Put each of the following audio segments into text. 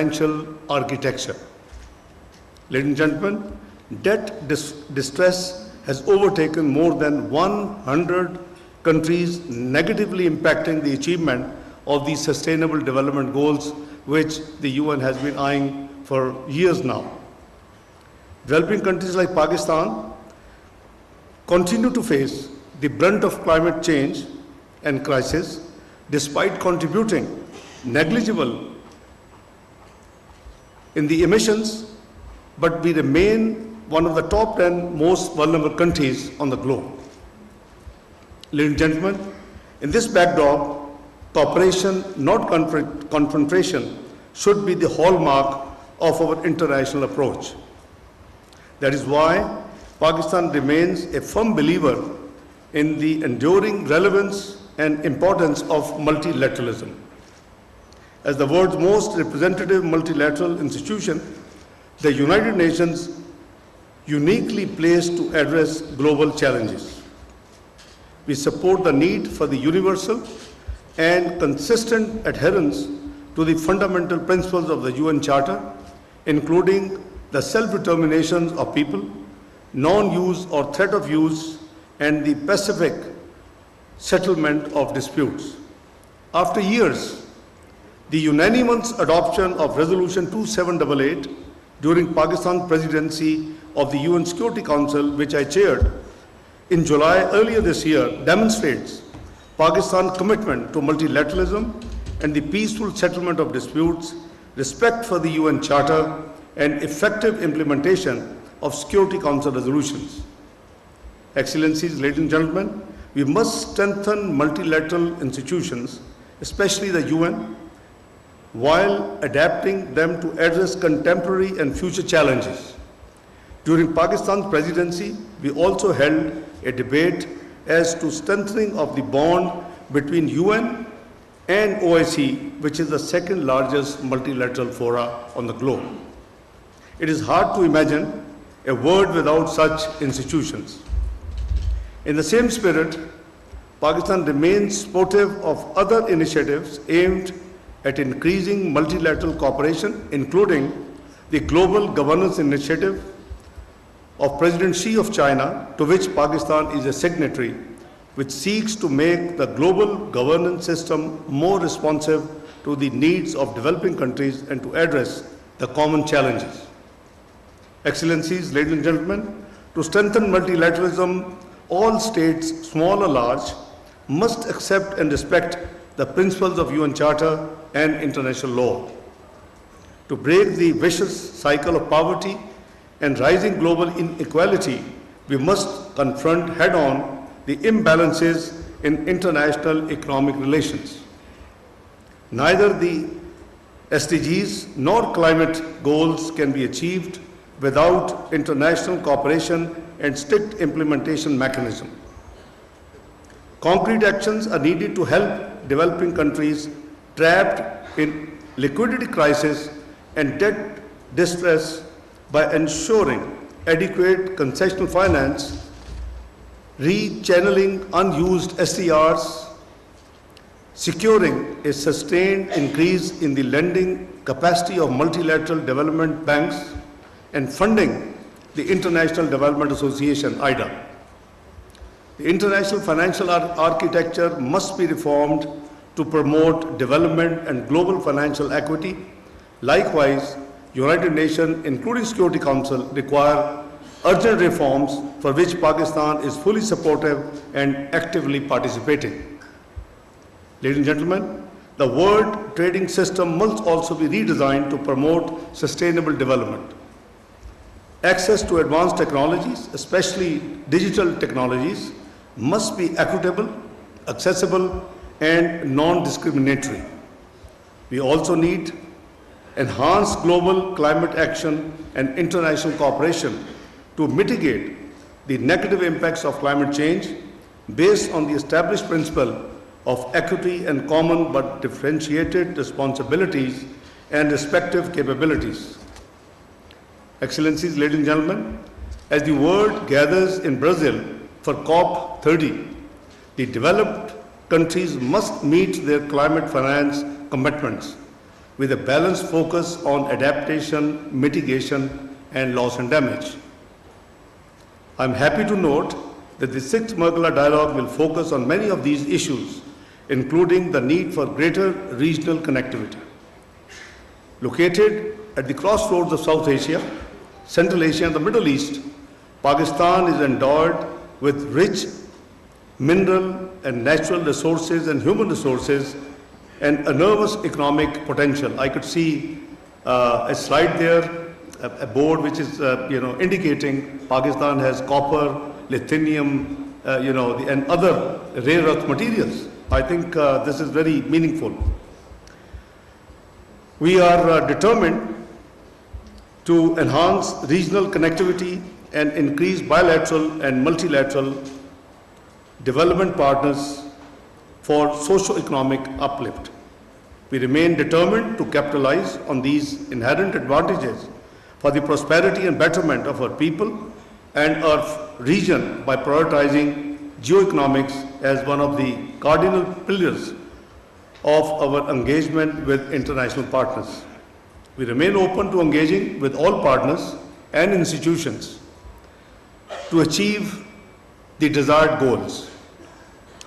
financial architecture. Ladies and gentlemen, debt distress has overtaken more than 100 countries, negatively impacting the achievement of the Sustainable Development Goals, which the UN has been eyeing for years now. Developing countries like Pakistan continue to face the brunt of climate change and crisis, despite contributing negligible in the emissions, but we remain one of the top 10 most vulnerable countries on the globe. Ladies and gentlemen, in this backdrop, cooperation, not confrontation, should be the hallmark of our international approach. That is why Pakistan remains a firm believer in the enduring relevance and importance of multilateralism. As the world's most representative multilateral institution, the United Nations uniquely placed to address global challenges. We support the need for the universal and consistent adherence to the fundamental principles of the UN Charter, including the self-determination of people, non-use or threat of use, and the pacific settlement of disputes. After years, the unanimous adoption of Resolution 2788 during Pakistan's presidency of the UN Security Council, which I chaired in July earlier this year, demonstrates Pakistan's commitment to multilateralism and the peaceful settlement of disputes, respect for the UN Charter, and effective implementation of Security Council resolutions. Excellencies, ladies and gentlemen, we must strengthen multilateral institutions, especially the UN, while adapting them to address contemporary and future challenges. During Pakistan's presidency, we also held a debate as to strengthening of the bond between UN and OIC, which is the second largest multilateral fora on the globe. It is hard to imagine a world without such institutions. In the same spirit, Pakistan remains supportive of other initiatives aimed at increasing multilateral cooperation, including the Global Governance Initiative of President Xi of China, to which Pakistan is a signatory, which seeks to make the global governance system more responsive to the needs of developing countries and to address the common challenges. Excellencies, ladies and gentlemen, to strengthen multilateralism, all states, small or large, must accept and respect the principles of UN Charter and international law. To break the vicious cycle of poverty and rising global inequality, we must confront head-on the imbalances in international economic relations. Neither the SDGs nor climate goals can be achieved without international cooperation and strict implementation mechanism. Concrete actions are needed to help developing countries trapped in liquidity crisis and debt distress by ensuring adequate concessional finance, rechanneling unused SDRs, securing a sustained increase in the lending capacity of multilateral development banks, and funding the International Development Association, IDA. The international financial architecture must be reformed to promote development and global financial equity. Likewise, United Nations, including Security Council, require urgent reforms for which Pakistan is fully supportive and actively participating. Ladies and gentlemen, the world trading system must also be redesigned to promote sustainable development. Access to advanced technologies, especially digital technologies, must be equitable, accessible, and non-discriminatory. We also need enhanced global climate action and international cooperation to mitigate the negative impacts of climate change based on the established principle of equity and common but differentiated responsibilities and respective capabilities. Excellencies, ladies and gentlemen, as the world gathers in Brazil for COP30, the developed countries must meet their climate finance commitments. with a balanced focus on adaptation, mitigation, and loss and damage. I'm happy to note that the sixth Mergala dialogue will focus on many of these issues, including the need for greater regional connectivity. Located at the crossroads of South Asia, Central Asia, and the Middle East, Pakistan is endowed with rich mineral and natural resources and human resources and enormous economic potential. I could see a slide there, a board which is indicating Pakistan has copper, lithium, and other rare earth materials. I think this is very meaningful. We are determined to enhance regional connectivity and increase bilateral and multilateral development partners for socio-economic uplift. We remain determined to capitalize on these inherent advantages for the prosperity and betterment of our people and our region by prioritizing geoeconomics as one of the cardinal pillars of our engagement with international partners. We remain open to engaging with all partners and institutions to achieve the desired goals.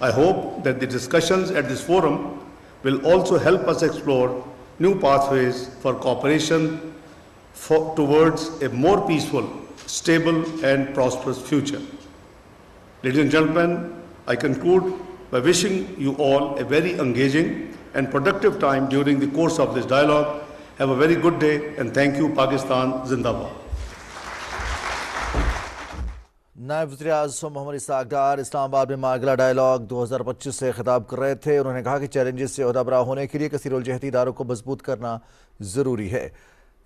I hope that the discussions at this forum will also help us explore new pathways for cooperation towards a more peaceful, stable, and prosperous future. Ladies and gentlemen, I conclude by wishing you all a very engaging and productive time during the course of this dialogue. Have a very good day, and thank you. Pakistan Zindabad. नायब वज़ीर-ए-आज़म मोहम्मद इशाक़ डार इस्लामाबाद में मार्गला dialogue 2025 से खिताब कर रहे थे। उन्होंने कहा कि चैलेंजेस से ओहदाबरा होने के लिए कसीरुल-जहती इदारों को मजबूत करना ज़रूरी है।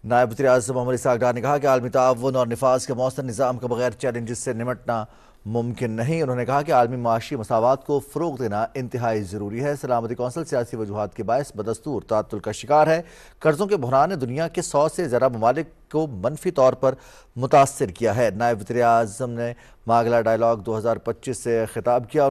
नायब वज़ीर-ए-आज़म मोहम्मद इशाक़ डार ने कहा कि आलमी ताउन और निफाज के मौसर निज़ाम के बगैर चैलेंजेस से निमटना मुमकिन नहीं। उन्होंने कहा कि आलमी माशी मसावात को फ़रोग़ देना इंतहाई ज़रूरी है। सलामती कौंसिल सियासी वजूहात के बायस बदस्तूर ताअत्तुल का शिकार है। कर्ज़ों के बहरान ने दुनिया के 100 से ज़्यादा ममालिक को मनफी तौर पर मुतासर किया है। नायब वज़ीर-ए-आज़म ने मार्गला डायलॉग 2025 से खिताब किया।